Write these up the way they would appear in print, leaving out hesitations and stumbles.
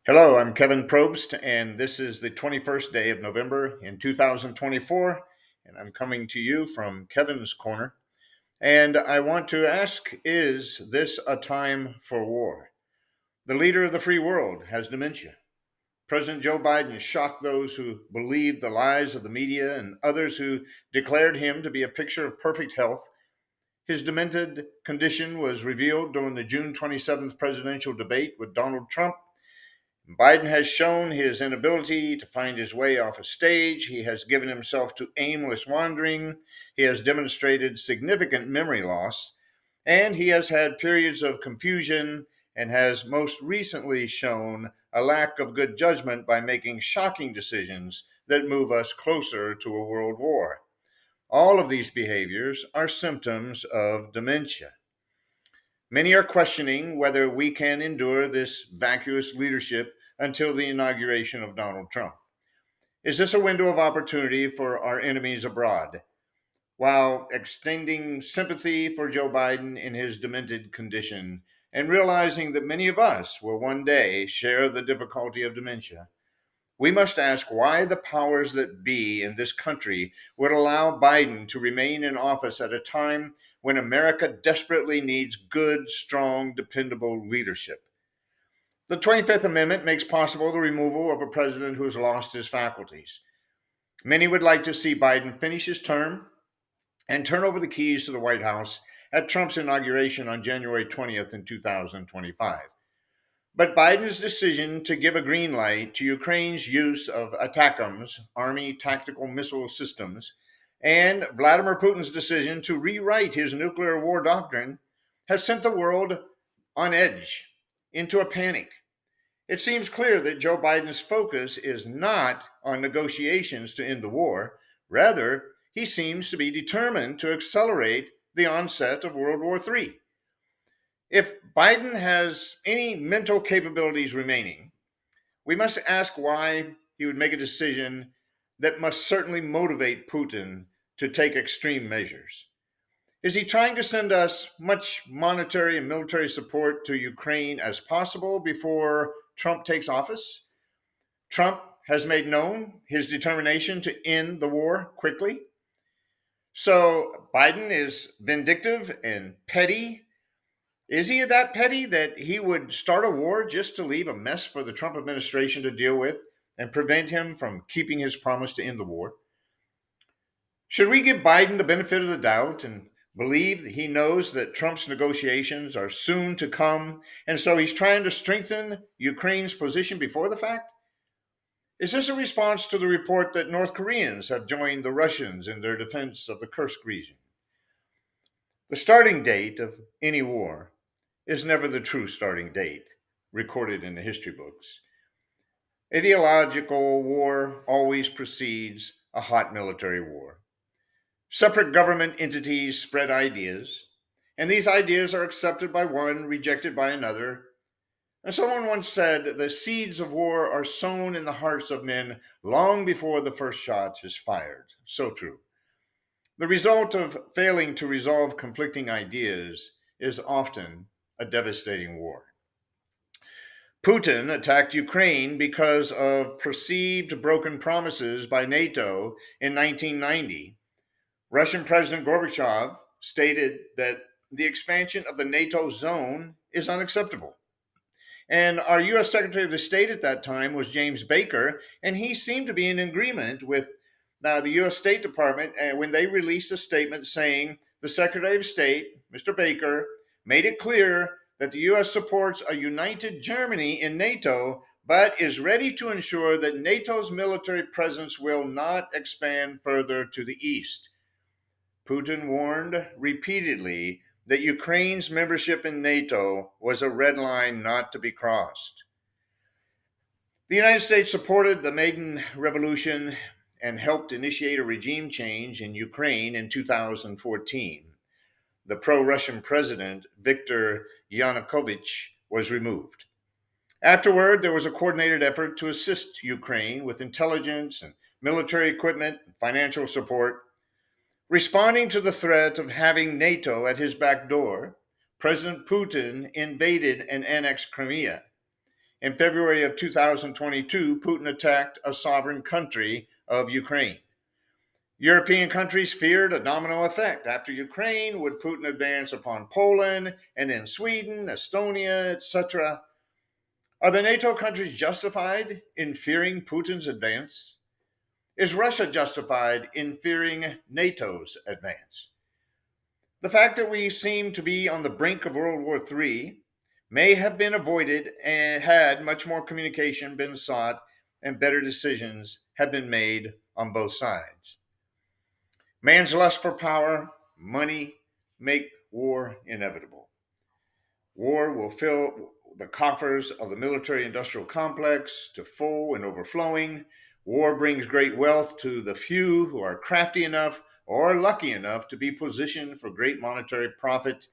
Hello, I'm Kevin Probst, and this is the 21st day of November in 2024, and I'm coming to you from Kevin's Corner. And I want to ask, is this a time for war? The leader of the free world has dementia. President Joe Biden shocked those who believed the lies of the media and others who declared him to be a picture of perfect health. His demented condition was revealed during the June 27th presidential debate with Donald Trump. Biden has shown his inability to find his way off a stage. He has given himself to aimless wandering. He has demonstrated significant memory loss. And he has had periods of confusion and has most recently shown a lack of good judgment by making shocking decisions that move us closer to a world war. All of these behaviors are symptoms of dementia. Many are questioning whether we can endure this vacuous leadership until the inauguration of Donald Trump. Is this a window of opportunity for our enemies abroad? While extending sympathy for Joe Biden in his demented condition and realizing that many of us will one day share the difficulty of dementia, we must ask why the powers that be in this country would allow Biden to remain in office at a time when America desperately needs good, strong, dependable leadership. The 25th Amendment makes possible the removal of a president who has lost his faculties. Many would like to see Biden finish his term and turn over the keys to the White House at Trump's inauguration on January 20th in 2025. But Biden's decision to give a green light to Ukraine's use of ATACMS, Army Tactical Missile Systems, and Vladimir Putin's decision to rewrite his nuclear war doctrine has sent the world on edge, into a panic. It seems clear that Joe Biden's focus is not on negotiations to end the war. Rather, he seems to be determined to accelerate the onset of World War III. If Biden has any mental capabilities remaining, we must ask why he would make a decision that must certainly motivate Putin to take extreme measures. Is he trying to send us much monetary and military support to Ukraine as possible before Trump takes office? Trump has made known his determination to end the war quickly. So Biden is vindictive and petty. Is he that petty that he would start a war just to leave a mess for the Trump administration to deal with and prevent him from keeping his promise to end the war? Should we give Biden the benefit of the doubt and believe that he knows that Trump's negotiations are soon to come, and so he's trying to strengthen Ukraine's position before the fact? Is this a response to the report that North Koreans have joined the Russians in their defense of the Kursk region? The starting date of any war is never the true starting date recorded in the history books. Ideological war always precedes a hot military war. Separate government entities spread ideas, and these ideas are accepted by one, rejected by another. And someone once said, the seeds of war are sown in the hearts of men long before the first shot is fired. So true. The result of failing to resolve conflicting ideas is often a devastating war. Putin attacked Ukraine because of perceived broken promises by NATO in 1990. Russian President Gorbachev stated that the expansion of the NATO zone is unacceptable. And our U.S. Secretary of State at that time was James Baker, and he seemed to be in agreement with the U.S. State Department when they released a statement saying the Secretary of State, Mr. Baker, made it clear that the U.S. supports a united Germany in NATO, but is ready to ensure that NATO's military presence will not expand further to the east. Putin warned repeatedly that Ukraine's membership in NATO was a red line not to be crossed. The United States supported the Maidan Revolution and helped initiate a regime change in Ukraine in 2014. The pro Russian president, Viktor Yanukovych, was removed. Afterward, there was a coordinated effort to assist Ukraine with intelligence and military equipment and financial support. Responding to the threat of having NATO at his back door, President Putin invaded and annexed Crimea. In February of 2022, Putin attacked a sovereign country of Ukraine. European countries feared a domino effect. After Ukraine, would Putin advance upon Poland and then Sweden, Estonia, etc.? Are the NATO countries justified in fearing Putin's advance? Is Russia justified in fearing NATO's advance? The fact that we seem to be on the brink of World War III may have been avoided and had much more communication been sought and better decisions have been made on both sides. Man's lust for power, money, make war inevitable. War will fill the coffers of the military-industrial complex to full and overflowing. War brings great wealth to the few who are crafty enough or lucky enough to be positioned for great monetary profit.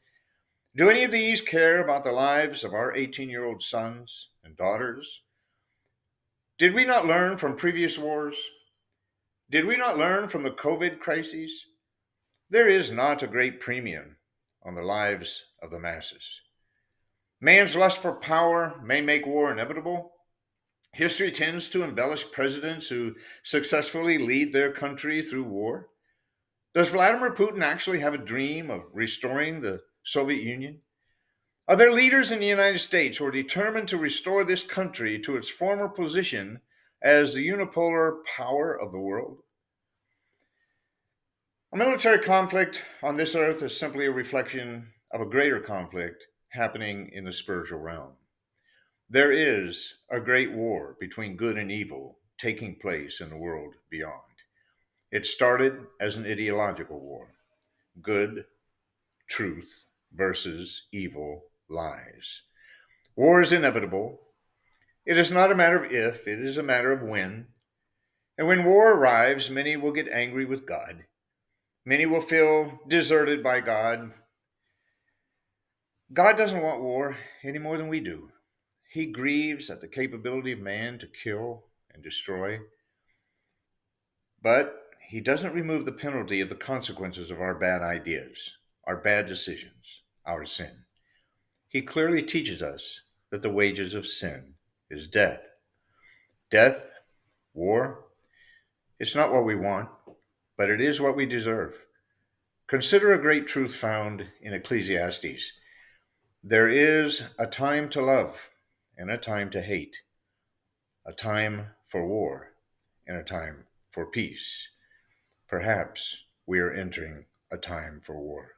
Do any of these care about the lives of our 18-year-old sons and daughters? Did we not learn from previous wars? Did we not learn from the COVID crises? There is not a great premium on the lives of the masses. Man's lust for power may make war inevitable. History tends to embellish presidents who successfully lead their country through war. Does Vladimir Putin actually have a dream of restoring the Soviet Union? Are there leaders in the United States who are determined to restore this country to its former position as the unipolar power of the world? A military conflict on this earth is simply a reflection of a greater conflict happening in the spiritual realm. There is a great war between good and evil taking place in the world beyond. It started as an ideological war. Good, truth versus evil, lies. War is inevitable. It is not a matter of if, it is a matter of when. And when war arrives, many will get angry with God. Many will feel deserted by God. God doesn't want war any more than we do. He grieves at the capability of man to kill and destroy. But he doesn't remove the penalty of the consequences of our bad ideas, our bad decisions, our sin. He clearly teaches us that the wages of sin is death. Death, war, it's not what we want, but it is what we deserve. Consider a great truth found in Ecclesiastes. There is a time to love and a time to hate, a time for war and a time for peace. Perhaps we are entering a time for war.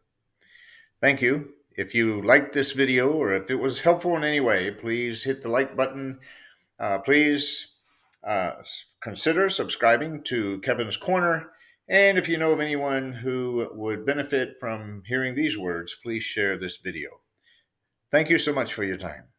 Thank you. If you liked this video or if it was helpful in any way, please hit the like button. Please consider subscribing to Kevin's Corner. And if you know of anyone who would benefit from hearing these words, please share this video. Thank you so much for your time.